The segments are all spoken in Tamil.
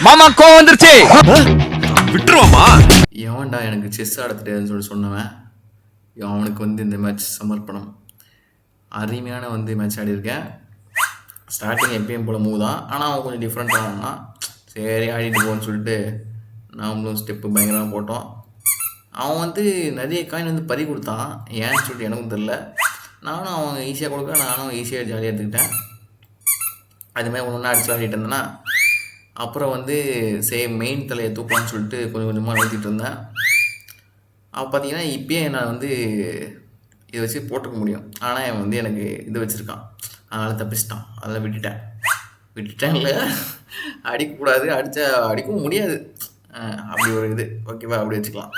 மாமா கோவம் வந்துருச்சு. விட்டுருவாமா? எவன்டா எனக்கு செஸ் ஆட தெரியாதுன்னு சொன்னவன் அவனுக்கு வந்து இந்த மேட்ச் சமர்ப்பணம். அருமையான வந்து மேட்ச் ஆடியிருக்கேன். ஸ்டார்டிங் எப்பயும் போல மூவ் தான், ஆனால் அவன் கொஞ்சம் டிஃப்ரெண்ட்டாக ஆனான். சரி ஆடிட்டு போன்னு சொல்லிட்டு நாமளும் ஸ்டெப்பு பயங்கரமாக போட்டோம். அவன் வந்து நிறைய காயின் வந்து பறி கொடுத்தான், ஏன்னு சொல்லிட்டு எனக்கும் தெரில. நானும் அவன் ஈஸியாக கொடுக்க, நானும் ஈஸியாக ஜாலியாக எடுத்துக்கிட்டேன். அதுமாதிரி ஒன்று ஒன்றா அடிச்சு ஆடிட்டு இருந்தேன்னா, அப்புறம் வந்து மெயின் தலையை தூக்கலான்னு சொல்லிட்டு கொஞ்சம் கொஞ்சமாக நிறுத்திட்டு இருந்தேன். அப்போ பார்த்தீங்கன்னா இப்பயே நான் வந்து இதை வச்சு போட்டுக்க முடியும், ஆனால் அவன் வந்து எனக்கு இது வச்சுருக்கான், அதனால் தப்பிச்சிட்டான். அதெல்லாம் விட்டுட்டேன் இல்லை, அடிக்கக்கூடாது, அடிக்கவும் முடியாது, அப்படி ஒரு இது ஓகேவா, அப்படி வச்சுக்கலாம்.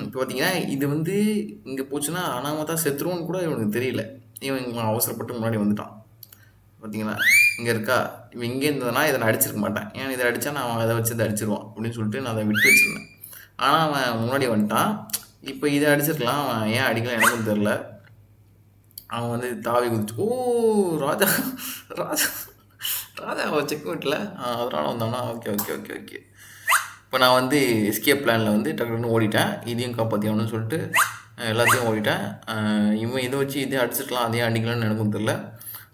இப்போ பார்த்தீங்கன்னா இது வந்து இங்கே போச்சுன்னா அனாமத்தான் செத்துருவோன்னு கூட இவனுக்கு தெரியல. இவன் அவசரப்பட்டு முன்னாடி வந்துட்டான். பார்த்தீங்கன்னா இங்கே இருக்கா, இவன் இங்கே இருந்ததுனா இதை நான் அடிச்சிருக்க மாட்டேன். ஏன் இதை அடித்தா நான் அதை வச்சு இதை அடிச்சிருவான் அப்படின்னு சொல்லிட்டு நான் அதை விட்டு வச்சுருந்தேன். ஆனால் அவன் முன்னாடி வந்துட்டான். இப்போ இதை அடிச்சிருக்கலாம், அவன் ஏன் அடிக்கலாம் எனக்கும் தெரில. அவன் வந்து தாவி குதிச்சு, ஓ ராஜா ராஜா ராஜா அவன் செக் வீட்டில் அதனால் வந்தானா. ஓகே ஓகே ஓகே ஓகே இப்போ நான் வந்து எஸ்கேப் பிளானில் வந்து டக்குன்னு ஓடிட்டேன். இதையும் காப்பாற்றிக்கணும்னு சொல்லிட்டு எல்லாத்தையும் ஓடிட்டேன். இவன் இதை வச்சு இதையும் அடிச்சிருக்கலாம், அதையும் அடிக்கலாம்னு எனக்கும் தெரில.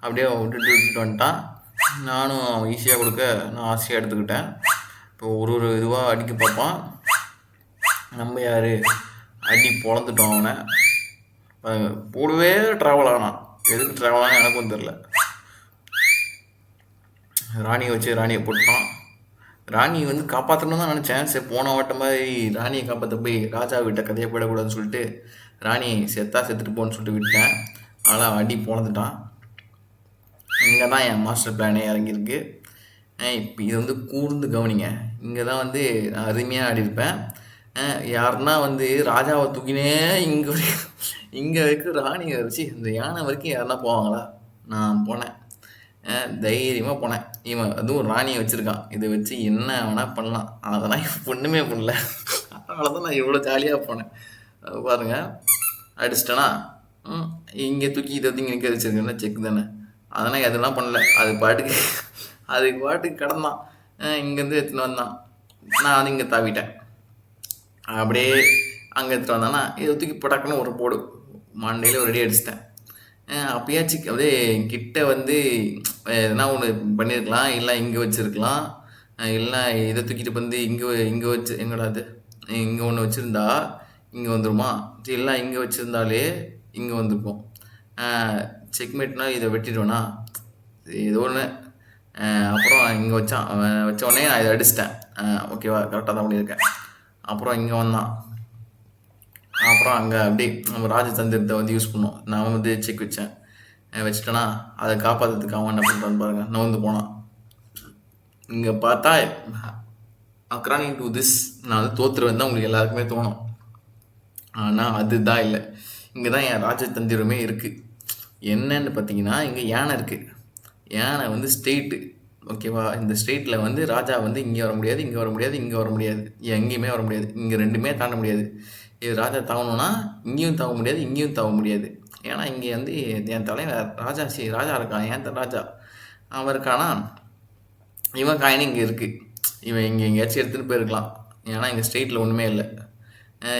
அப்படியே விட்டுட்டு வந்துட்டான். நானும் அவன் ஈஸியாக கொடுக்க நான் ஆசையாக எடுத்துக்கிட்டேன். இப்போ ஒரு இதுவாக அடிக்க பார்ப்பான். நம்ம யார் அடி பொழந்துட்டோம் அவனை. போடவே ட்ராவல் ஆனான், எதுக்கு ட்ராவல் ஆனால் எனக்கும் தெரில. ராணியை வச்சு ராணியை போட்டான். ராணி வந்து காப்பாற்றணும்னு தான் நினச்சேன். சரி போன வட்ட மாதிரி ராணியை காப்பாற்ற போய் ராஜா விட்ட கதையை போயிடக்கூடாதுன்னு சொல்லிட்டு ராணி செத்துட்டு போன்னு சொல்லிட்டு விட்டேன். அதனால் அடி பொழந்துட்டான். இங்கே தான் என் மாஸ்டர் பிளானே இறங்கியிருக்கு. இப்போ இது வந்து கூர்ந்து கவனிங்க. இங்கே தான் வந்து நான் அருமையாக ஆடிருப்பேன். யாருன்னா வந்து ராஜாவை தூக்கினே இங்கே வரைக்கும் ராணியை வச்சு இந்த யானை வரைக்கும் யாருன்னா போவாங்களா? நான் போனேன், தைரியமாக போனேன். இவன் அதுவும் ராணியை வச்சுருக்கான், இதை வச்சு என்ன வேணால் பண்ணலாம். அதெல்லாம் ஒன்றுமே பண்ணல, அதனால தான் நான் இவ்வளோ ஜாலியாக போனேன். பாருங்கள், அடிச்சிட்டேனா இங்கே தூக்கி இதை தூக்கி நிற்க வச்சுருக்கேன்னா செக் தானே. அதனால் எதுலாம் பண்ணல, அது பாட்டுக்கு கிடந்தான். இங்கேருந்து எடுத்துன்னு வந்தான், நான் வந்து இங்கே தாவிட்டேன். அப்படியே அங்கே எடுத்துகிட்டு வந்தானா இதை தூக்கி படக்குன்னு ஒரு போடு மண்டையில் ரெடி அடிச்சிட்டேன். அப்பயாச்சும் அப்படியே கிட்ட வந்து எதனா ஒன்று பண்ணியிருக்கலாம், இல்லை இங்கே வச்சுருக்கலாம், இல்லை இதை தூக்கிட்டு வந்து இங்கே வச்சு எங்கடா அது இங்கே ஒன்று வச்சுருந்தா இங்கே வந்துடுமா, இல்லை இங்கே வச்சுருந்தாலே இங்கே வந்திருக்கும். செக்மேட்னா இதை வெட்டிடுவேனா ஏதோ ஒன்று. அப்புறம் இங்கே வச்ச உடனே நான் இதை அடிச்சிட்டேன். ஓகேவா, கரெக்டாக தான் பண்ணியிருக்கேன். அப்புறம் இங்கே வந்தான். அப்புறம் அங்கே அப்படியே நம்ம ராஜதந்திரத்தை வந்து யூஸ் பண்ணோம். நான் வந்து செக் வச்சுட்டேன்னா அதை காப்பாற்றுறதுக்கு அவன் என்ன பண்ணுறான்னு பாருங்கள், நவுந்து போனான். இங்கே பார்த்தா அக்ரானிங் டு திஸ் நான் வந்து தோற்றுருவேன் தான் உங்களுக்கு எல்லாருக்குமே தோணும். ஆனால் அதுதான் இல்லை, இங்கே தான் என் ராஜதந்திரமே இருக்குது. என்னன்னு பார்த்தீங்கன்னா இங்கே யானை இருக்குது. யானை வந்து ஸ்ட்ரெயிட்டு, ஓகேவா. இந்த ஸ்ட்ரெயிட்டில் வந்து ராஜா வந்து இங்கே வர முடியாது, இங்கே வர முடியாது, இங்கே வர முடியாது, எங்கேயுமே வர முடியாது. இங்கே ரெண்டுமே தாண்ட முடியாது. இது ராஜா தாவணும்னா இங்கேயும் தாவ முடியாது, இங்கேயும் தாவ முடியாது. ஏன்னா இங்கே வந்து என் தலைவர் ராஜா இருக்கான், ஏன் ராஜா அவன் இருக்கானா. இவன் காயினு இங்கே இருக்குது, இவன் இங்கே எங்கேயாச்சும் எடுத்துகிட்டு போயிருக்கலாம். ஏன்னா இங்கே ஸ்ட்ரெயிட்டில் ஒன்றுமே இல்லை,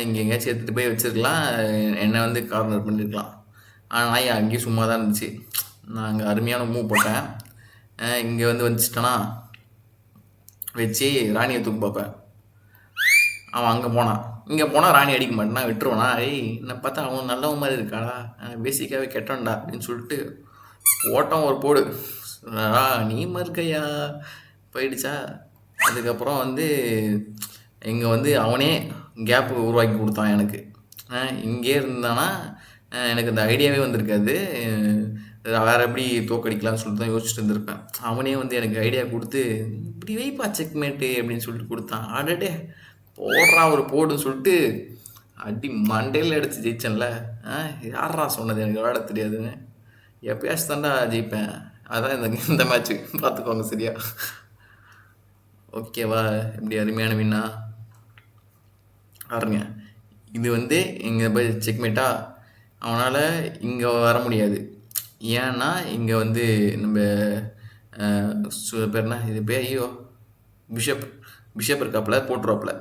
இங்கே எங்கேயாச்சும் எடுத்துகிட்டு போய் வச்சுருக்கலாம், என்னை வந்து கார்னர் பண்ணியிருக்கலாம். ஆனால் அங்கேயும் சும்மா தான் இருந்துச்சு. நான் அங்கே அருமையான மூவ் போட்டேன். இங்கே வந்து வந்துச்சிட்டேன்னா வச்சு ராணியை தூக்கு பார்ப்பேன். அவன் அங்கே போனான், இங்கே போனால் ராணி அடிக்க மாட்டேன்னா விட்டுருவானா. என்னை பார்த்தா அவன் நல்லவன் மாதிரி இருக்காடா, பேசிக்காகவே கெட்டவன்டா அப்படின்னு சொல்லிட்டு ஓட்டம் ஒரு போடு, நீ மறுக்கையா போயிடுச்சா. அதுக்கப்புறம் வந்து இங்கே வந்து அவனே கேப்பு உருவாக்கி கொடுத்தான் எனக்கு. இங்கே இருந்தானா எனக்கு இந்த ஐடியாவே வந்திருக்காது, வேறு எப்படி தோக்கடிக்கலாம்னு சொல்லிட்டு தான் யோசிச்சுட்டு இருந்திருப்பேன். அவனே வந்து எனக்கு ஐடியா கொடுத்து இப்படி வைப்பா செக்மேட்டு அப்படின்னு சொல்லிட்டு கொடுத்தான். ஆடடே போடுறா ஒரு போடுன்னு சொல்லிட்டு அடி மண்டையில் அடித்து ஜெயிச்சேன்ல. யாரா சொன்னது எனக்கு விளையாட தெரியாதுன்னு, எப்பயாச்சும் தாண்டா ஜெயிப்பேன். அதான் இந்த மேட்ச்சு பார்த்துக்கோங்க சரியா. ஓகேவா, இப்படி அருமையான வின்னா பாருங்க. இது வந்து இங்கே போய் செக்மேட்டா, அவனால் இங்கே வர முடியாது. ஏன்னா இங்கே வந்து நம்ம பேர் என்ன இது பேர் ஐயோ பிஷப் பிஷப் இருக்காப்புல போட்டுருவாப்புல.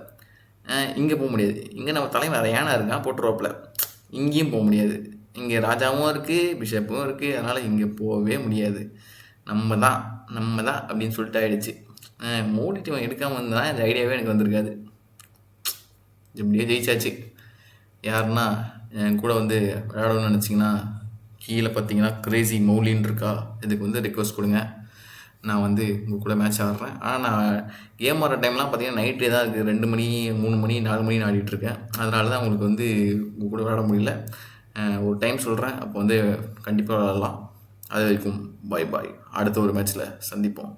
இங்கே போக முடியாது. இங்கே நம்ம தலைவர் ஏனா இருக்கான் போட்டுருவாப்புல. இங்கேயும் போக முடியாது. இங்கே ராஜாவும் இருக்குது பிஷப்பும் இருக்குது. அதனால் இங்கே போகவே முடியாது. நம்ம தான் அப்படின்னு சொல்லிட்டு ஆயிடுச்சு. மோடி டீம் எடுக்காமல் இருந்தால் இந்த ஐடியாவே எனக்கு வந்திருக்காது. எப்படியோ ஜெயிச்சாச்சு. யாருன்னா என் கூட வந்து விளையாடணும்னு நினச்சிங்கன்னா கீழே பார்த்தீங்கன்னா கிரேசி மௌலின்னு இருக்கா, இதுக்கு வந்து ரிக்வஸ்ட் கொடுங்க. நான் வந்து உங்கள் கூட மேட்ச் ஆடுறேன். ஆனால் நான் கேம் ஆடுற டைம்லாம் பார்த்தீங்கன்னா நைட்டே தான் இருக்குது. 2 மணி 3 மணி 4 மணி ஆடிட்டுருக்கேன். அதனால தான் உங்களுக்கு வந்து உங்கள் கூட விளையாட முடியல. ஒரு டைம் சொல்கிறேன், அப்போ வந்து கண்டிப்பாக விளையாடலாம். அது வரைக்கும் பாய். அடுத்த ஒரு மேட்ச்சில் சந்திப்போம்.